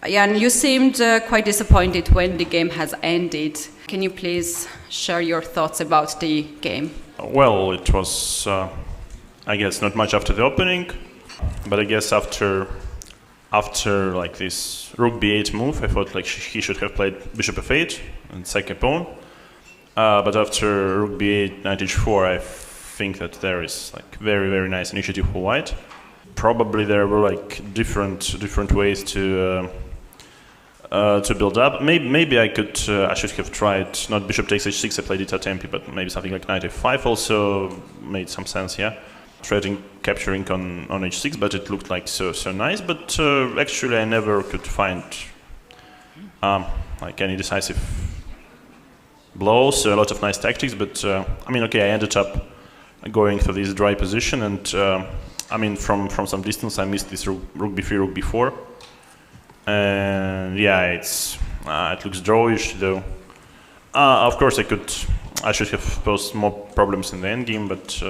Jan, you seemed quite disappointed when the game has ended. Can you please share your thoughts about the game? Well, it was, I guess, not much after the opening, but I guess after like this rook b8 move, I thought like he should have played bishop f8 and sack a pawn. But after rook b8, knight h4, I think that there is like very, very nice initiative for white. Probably there were like different ways to build up. Maybe I should have tried not bishop takes h6. I played it at tempi, but maybe something like knight f5 also made some sense. Yeah, threatening capturing on h6, but it looked like so nice. But actually, I never could find like any decisive blows. A lot of nice tactics, but I mean, okay, I ended up going for this dry position, and I mean, from some distance, I missed this rook b3, rook b4. And yeah, it looks drawish though. Of course, I should have posed more problems in the endgame, but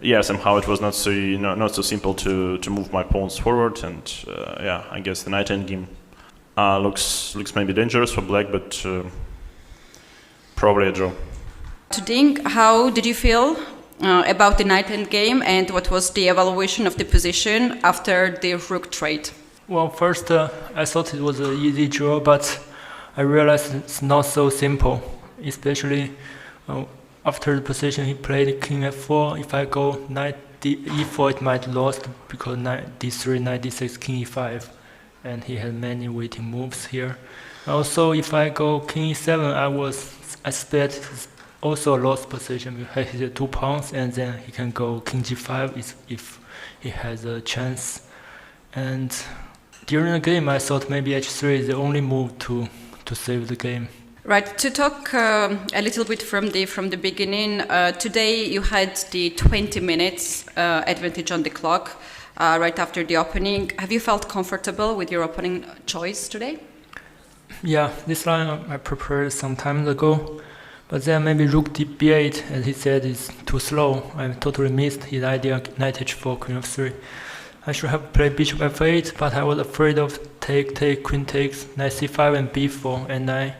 yeah, somehow it was not so simple to move my pawns forward, and yeah, I guess the knight endgame looks maybe dangerous for black, but probably a draw. Tuding, how did you feel about the knight endgame, and what was the evaluation of the position after the rook trade? Well, first I thought it was an easy draw, but I realized it's not so simple, especially after the position he played king f4. If I go knight e4, it might lost because knight d3, knight d6, king e5, and he had many waiting moves here. Also, if I go king e7, I expect also a lost position because he has 2 pawns, and then he can go king g5 if he has a chance. And during the game, I thought maybe h3 is the only move to save the game. Right. To talk a little bit from the beginning, today you had the 20 minutes advantage on the clock right after the opening. Have you felt comfortable with your opening choice today? Yeah, this line I prepared some time ago, but then maybe rook b8, as he said, is too slow. I totally missed his idea knight h4, queen f3. I should have played bishop f8, but I was afraid of take, queen takes, knight c5 and b4, and I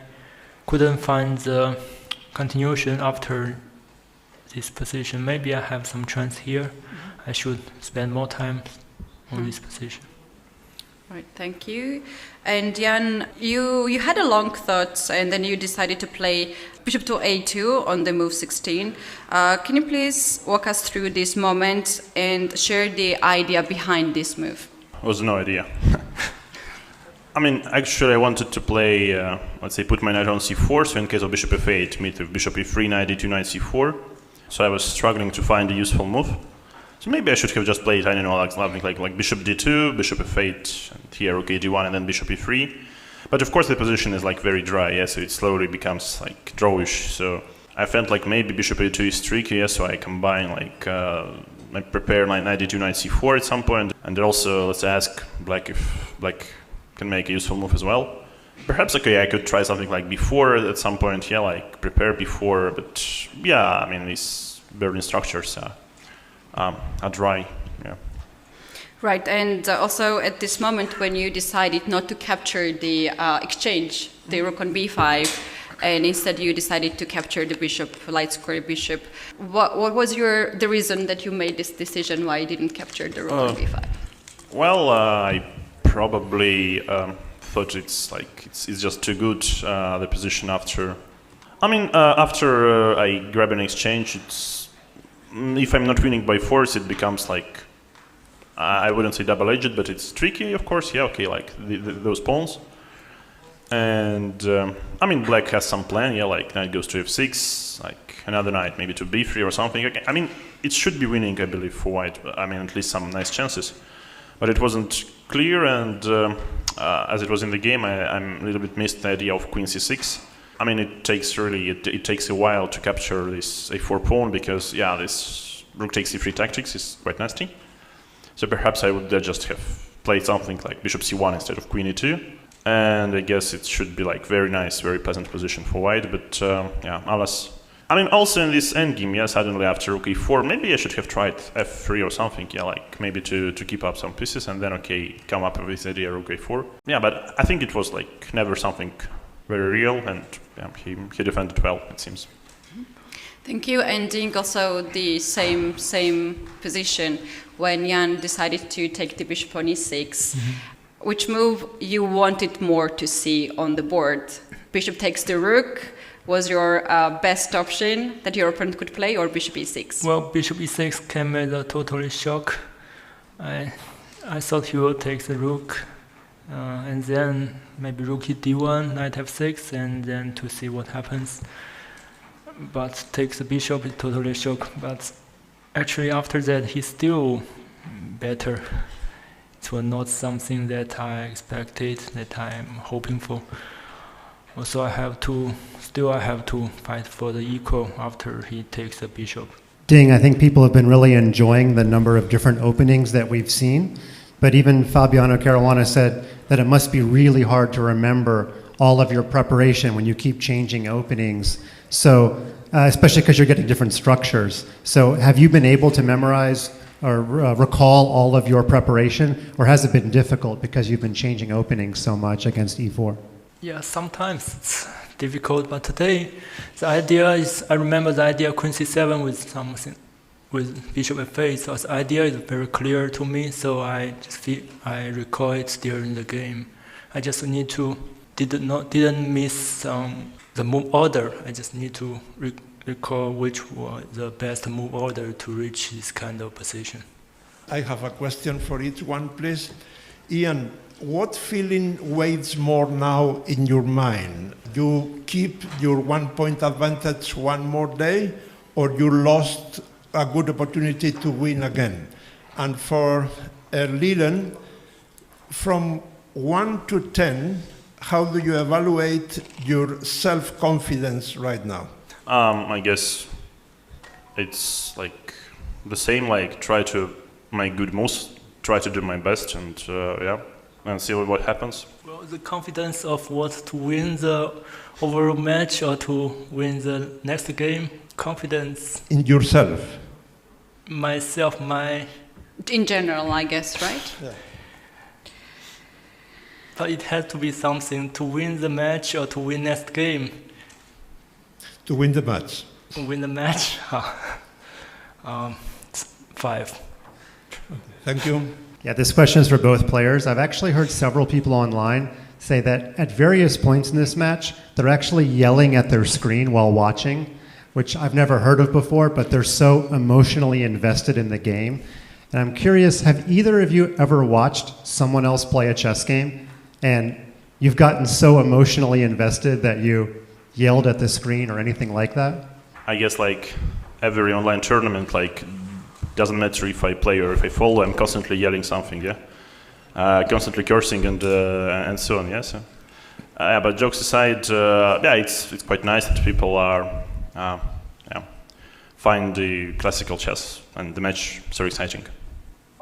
couldn't find the continuation after this position. Maybe I have some chance here. I should spend more time on this position. Right, thank you. And Jan, you had a long thought, and then you decided to play bishop to a2 on the move 16. Can you please walk us through this moment and share the idea behind this move? It was no idea. I mean, actually I wanted to play, let's say, put my knight on c4, so in case of bishop f8, meet with bishop e3, knight d2, knight c4. So I was struggling to find a useful move. So maybe I should have just played, I don't know, like bishop d2, bishop f8, and here rook d1, and then bishop e3. But of course the position is like very dry, yeah, so it slowly becomes like drawish. So I felt like maybe bishop a2 is tricky, yeah, so I combine like, I prepare like knight d2, knight c4 at some point, and also let's ask black if black can make a useful move as well. Perhaps, okay, I could try something like b4 at some point, yeah, like prepare b4, but yeah, I mean, these Berlin structures are dry, yeah. Right, and also at this moment when you decided not to capture the exchange, the rook on b5, and instead you decided to capture the bishop, light square bishop, what was the reason that you made this decision why you didn't capture the rook on b5? Well, I probably thought it's just too good, the position after. I mean, after I grab an exchange, if I'm not winning by force, it becomes like, I wouldn't say double-edged, but it's tricky, of course. Yeah, okay, like those pawns. And I mean, black has some plan. Yeah, like knight goes to f6, like another knight maybe to b3 or something. Okay, I mean, it should be winning, I believe, for white. I mean, at least some nice chances. But it wasn't clear, and as it was in the game, I'm a little bit missed the idea of queen c6. I mean, it takes a while to capture this a4 pawn because, yeah, this rook takes c3 tactics is quite nasty. So perhaps I would just have played something like bishop c1 instead of queen e2. And I guess it should be like very nice, very pleasant position for white. But yeah, alas, I mean, also in this endgame, yeah, suddenly after rook e4, maybe I should have tried f3 or something, yeah, like maybe to keep up some pieces and then, okay, come up with this idea rook a4. Yeah, but I think it was like never something very real, and yeah, he defended well, it seems. Thank you. And doing also the same position when Ian decided to take the bishop on e6, which move you wanted more to see on the board? Bishop takes the rook was your best option that your opponent could play, or bishop e6? Well, bishop e6 came as a totally shock. I thought he would take the rook, and then maybe rook d1, knight f6, and then to see what happens. But takes the bishop, it's totally shock. But actually after that, he's still better. It was not something that I expected, that I'm hoping for. Also, I have to fight for the equal after he takes the bishop. Ding, I think people have been really enjoying the number of different openings that we've seen. But even Fabiano Caruana said that it must be really hard to remember all of your preparation when you keep changing openings. So, especially because you're getting different structures. So have you been able to memorize or recall all of your preparation, or has it been difficult because you've been changing openings so much against e4? Yeah, sometimes it's difficult, but today the idea is, I remember the idea of queen c7 with something, with bishop f8, so the idea is very clear to me, so I recall it during the game. I just need to, didn't miss the move order, I just need to recall which was the best move order to reach this kind of position. I have a question for each one, please. Ian, what feeling weighs more now in your mind? You keep your 1 point advantage one more day, or you lost a good opportunity to win again? And for Liren, from 1 to 10, how do you evaluate your self-confidence right now? I guess it's like the same, like try to make good moves, try to do my best, and yeah, and see what happens. Well, the confidence of what to win the overall match or to win the next game, confidence in yourself? Myself, in general, I guess, right? Yeah. But it has to be something to win the match or to win next game. To win the match. Win the match? 5. Thank you. Yeah, this question is for both players. I've actually heard several people online say that at various points in this match, they're actually yelling at their screen while watching, which I've never heard of before, but they're so emotionally invested in the game. And I'm curious, have either of you ever watched someone else play a chess game and you've gotten so emotionally invested that you yelled at the screen or anything like that? I guess like every online tournament, like doesn't matter if I play or if I follow, I'm constantly yelling something, yeah, constantly cursing and so on, yeah. So, but jokes aside, yeah, it's quite nice that people are find the classical chess and the match so exciting.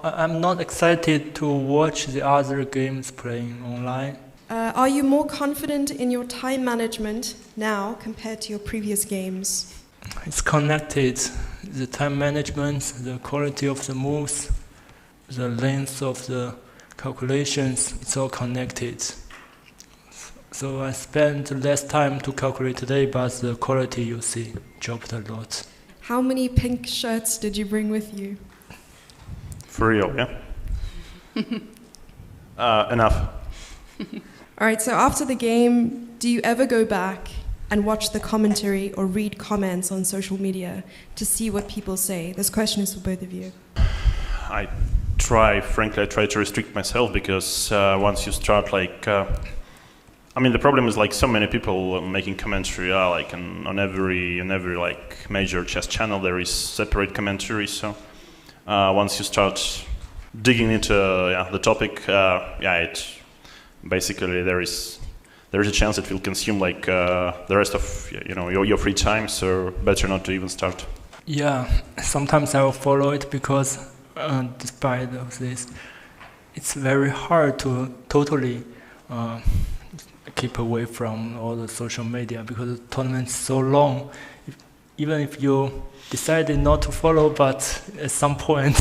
I'm not excited to watch the other games playing online. Are you more confident in your time management now compared to your previous games? It's connected. The time management, the quality of the moves, the length of the calculations, it's all connected. So I spent less time to calculate today, but the quality you see dropped a lot. How many pink shirts did you bring with you? For real, yeah? Enough. All right, so after the game, do you ever go back and watch the commentary or read comments on social media to see what people say? This question is for both of you. I try to restrict myself because once you start like, I mean the problem is like so many people making commentary, like on every like major chess channel there is separate commentary. So once you start digging into the topic, it basically there is a chance it will consume like the rest of your free time. So better not to even start. Yeah, sometimes I will follow it because despite of this, it's very hard to totally keep away from all the social media because the tournament is so long. even if you decided not to follow, but at some point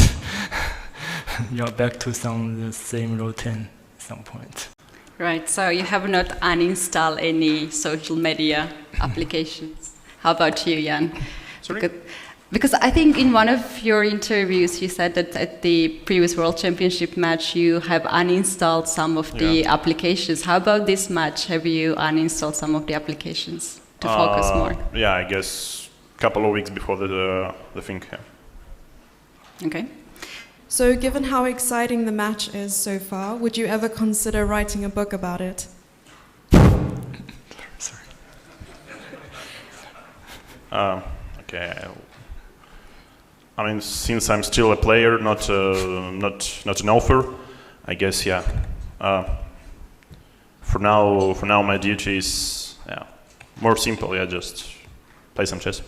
you're back to the same routine at some point. Right, so you have not uninstalled any social media applications. How about you, Jan? Sorry? Because I think in one of your interviews you said that at the previous World Championship match you have uninstalled some of the applications. How about this match? Have you uninstalled some of the applications to focus more? Yeah, I guess a couple of weeks before the thing. Yeah. Okay. So, given how exciting the match is so far, would you ever consider writing a book about it? Sorry. Okay. I mean, since I'm still a player, not an author, I guess For now, my duty is more simple. Just play some chess.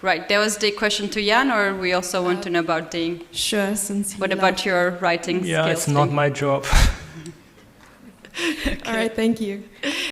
Right, that was the question to Jan, or we also want to know about the... Sure, since What about your writing skills? Yeah, it's not my job. All right, thank you.